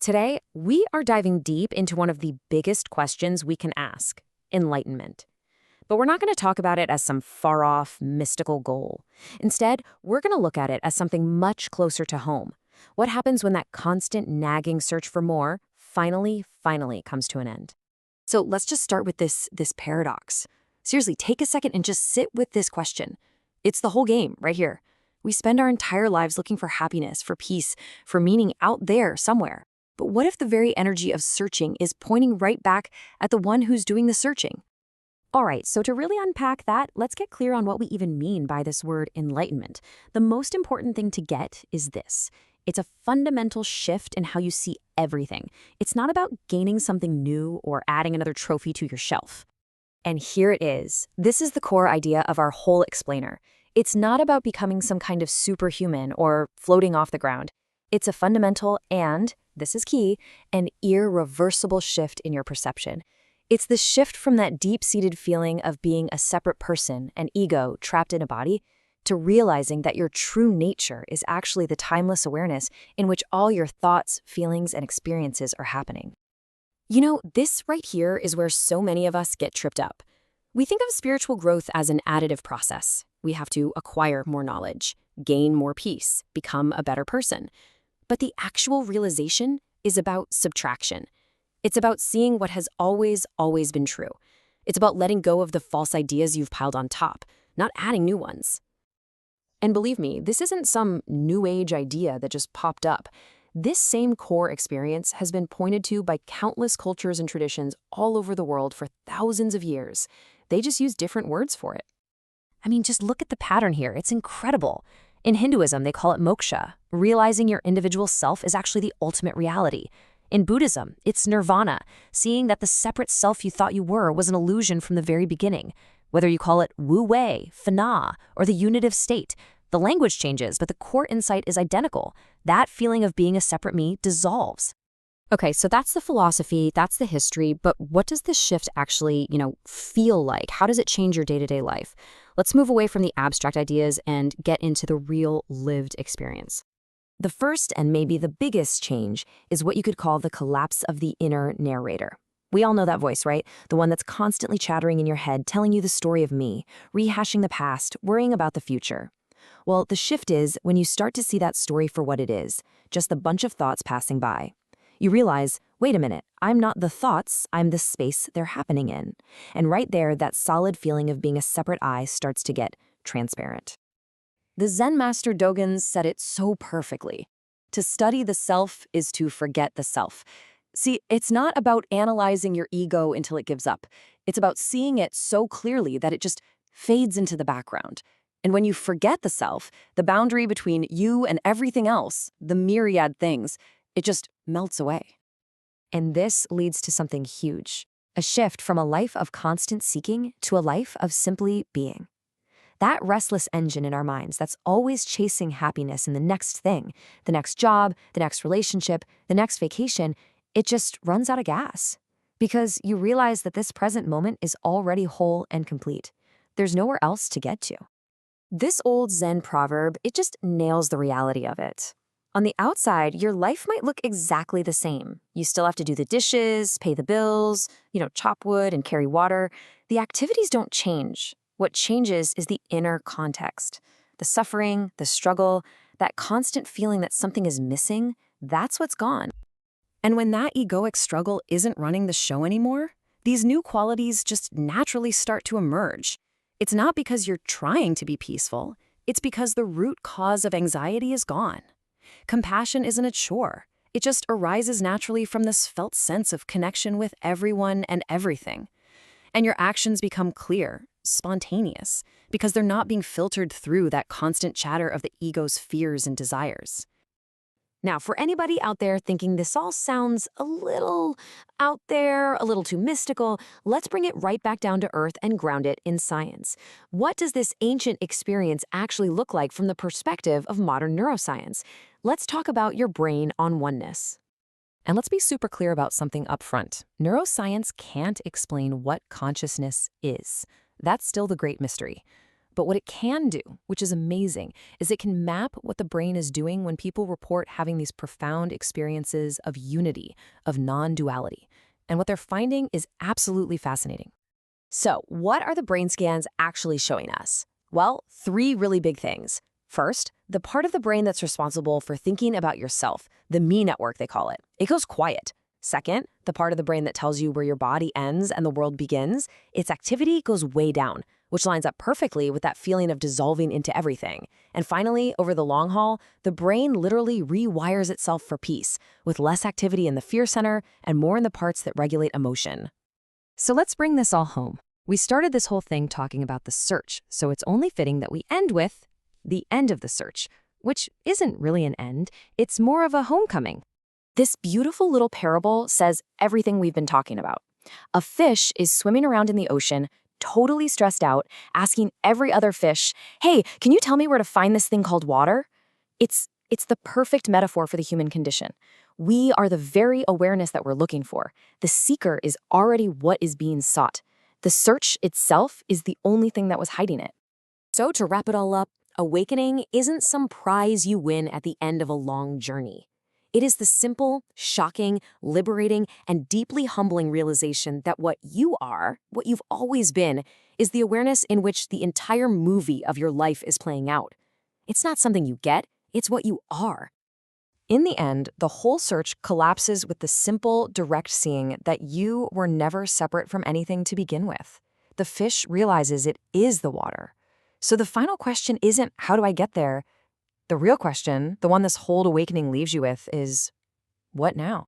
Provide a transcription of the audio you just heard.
Today, we are diving deep into one of the biggest questions we can ask: enlightenment. But we're not going to talk about it as some far-off, mystical goal. Instead, we're going to look at it as something much closer to home. What happens when that constant nagging search for more finally comes to an end? So let's just start with this paradox. Seriously, take a second and just sit with this question. It's the whole game right here. We spend our entire lives looking for happiness, for peace, for meaning out there somewhere. But what if the very energy of searching is pointing right back at the one who's doing the searching? All right, so to really unpack that, let's get clear on what we even mean by this word enlightenment. The most important thing to get is this. It's a fundamental shift in how you see everything. It's not about gaining something new or adding another trophy to your shelf. And here it is. This is the core idea of our whole explainer. It's not about becoming some kind of superhuman or floating off the ground. It's a fundamental and, this is key, an irreversible shift in your perception. It's the shift from that deep-seated feeling of being a separate person, an ego trapped in a body, to realizing that your true nature is actually the timeless awareness in which all your thoughts, feelings, and experiences are happening. You know, this right here is where so many of us get tripped up. We think of spiritual growth as an additive process. We have to acquire more knowledge, gain more peace, become a better person. But the actual realization is about subtraction. It's about seeing what has always been true. It's about letting go of the false ideas you've piled on top, not adding new ones. And believe me, this isn't some new age idea that just popped up. This same core experience has been pointed to by countless cultures and traditions all over the world for thousands of years. They just use different words for it. I mean, just look at the pattern here. It's incredible. In Hinduism, they call it moksha. Realizing your individual self is actually the ultimate reality. In Buddhism, it's nirvana, seeing that the separate self you thought you were was an illusion from the very beginning. Whether you call it wu-wei, fana, or the unitive state, the language changes, but the core insight is identical. That feeling of being a separate me dissolves. Okay, so that's the philosophy, that's the history, but what does this shift actually, feel like? How does it change your day-to-day life? Let's move away from the abstract ideas and get into the real lived experience. The first and maybe the biggest change is what you could call the collapse of the inner narrator. We all know that voice, right? The one that's constantly chattering in your head, telling you the story of me, rehashing the past, worrying about the future. Well, the shift is when you start to see that story for what it is, just a bunch of thoughts passing by. You realize, wait a minute, I'm not the thoughts, I'm the space they're happening in. And right there, that solid feeling of being a separate I starts to get transparent. The Zen master Dogen said it so perfectly. To study the self is to forget the self. See, it's not about analyzing your ego until it gives up. It's about seeing it so clearly that it just fades into the background. And when you forget the self, the boundary between you and everything else, the myriad things, it just melts away. And this leads to something huge, a shift from a life of constant seeking to a life of simply being. That restless engine in our minds that's always chasing happiness in the next thing, the next job, the next relationship, the next vacation, it just runs out of gas. Because you realize that this present moment is already whole and complete. There's nowhere else to get to. This old Zen proverb, it just nails the reality of it. On the outside, your life might look exactly the same. You still have to do the dishes, pay the bills, chop wood and carry water. The activities don't change. What changes is the inner context. The suffering, the struggle, that constant feeling that something is missing, that's what's gone. And when that egoic struggle isn't running the show anymore, these new qualities just naturally start to emerge. It's not because you're trying to be peaceful, it's because the root cause of anxiety is gone. Compassion isn't a chore. It just arises naturally from this felt sense of connection with everyone and everything. And your actions become clear, spontaneous, because they're not being filtered through that constant chatter of the ego's fears and desires. Now, for anybody out there thinking this all sounds a little out there, a little too mystical, let's bring it right back down to earth and ground it in science. What does this ancient experience actually look like from the perspective of modern neuroscience? Let's talk about your brain on oneness. And let's be super clear about something up front. Neuroscience can't explain what consciousness is. That's still the great mystery. But what it can do, which is amazing, is it can map what the brain is doing when people report having these profound experiences of unity, of non-duality. And what they're finding is absolutely fascinating. So, what are the brain scans actually showing us? Well, three really big things. First, the part of the brain that's responsible for thinking about yourself, the me network they call it goes quiet. Second, the part of the brain that tells you where your body ends and the world begins, its activity goes way down, which lines up perfectly with that feeling of dissolving into everything. And finally, over the long haul, the brain literally rewires itself for peace, with less activity in the fear center and more in the parts that regulate emotion. So let's bring this all home. We started this whole thing talking about the search, so it's only fitting that we end with the end of the search, which isn't really an end, it's more of a homecoming. This beautiful little parable says everything we've been talking about. A fish is swimming around in the ocean, totally stressed out, asking every other fish, "Hey, can you tell me where to find this thing called water?" It's the perfect metaphor for the human condition. We are the very awareness that we're looking for. The seeker is already what is being sought. The search itself is the only thing that was hiding it. So to wrap it all up, awakening isn't some prize you win at the end of a long journey. It is the simple, shocking, liberating, and deeply humbling realization that what you are, what you've always been, is the awareness in which the entire movie of your life is playing out. It's not something you get, it's what you are. In the end, the whole search collapses with the simple, direct seeing that you were never separate from anything to begin with. The fish realizes it is the water. So the final question isn't, how do I get there? The real question, the one this whole awakening leaves you with, is, what now?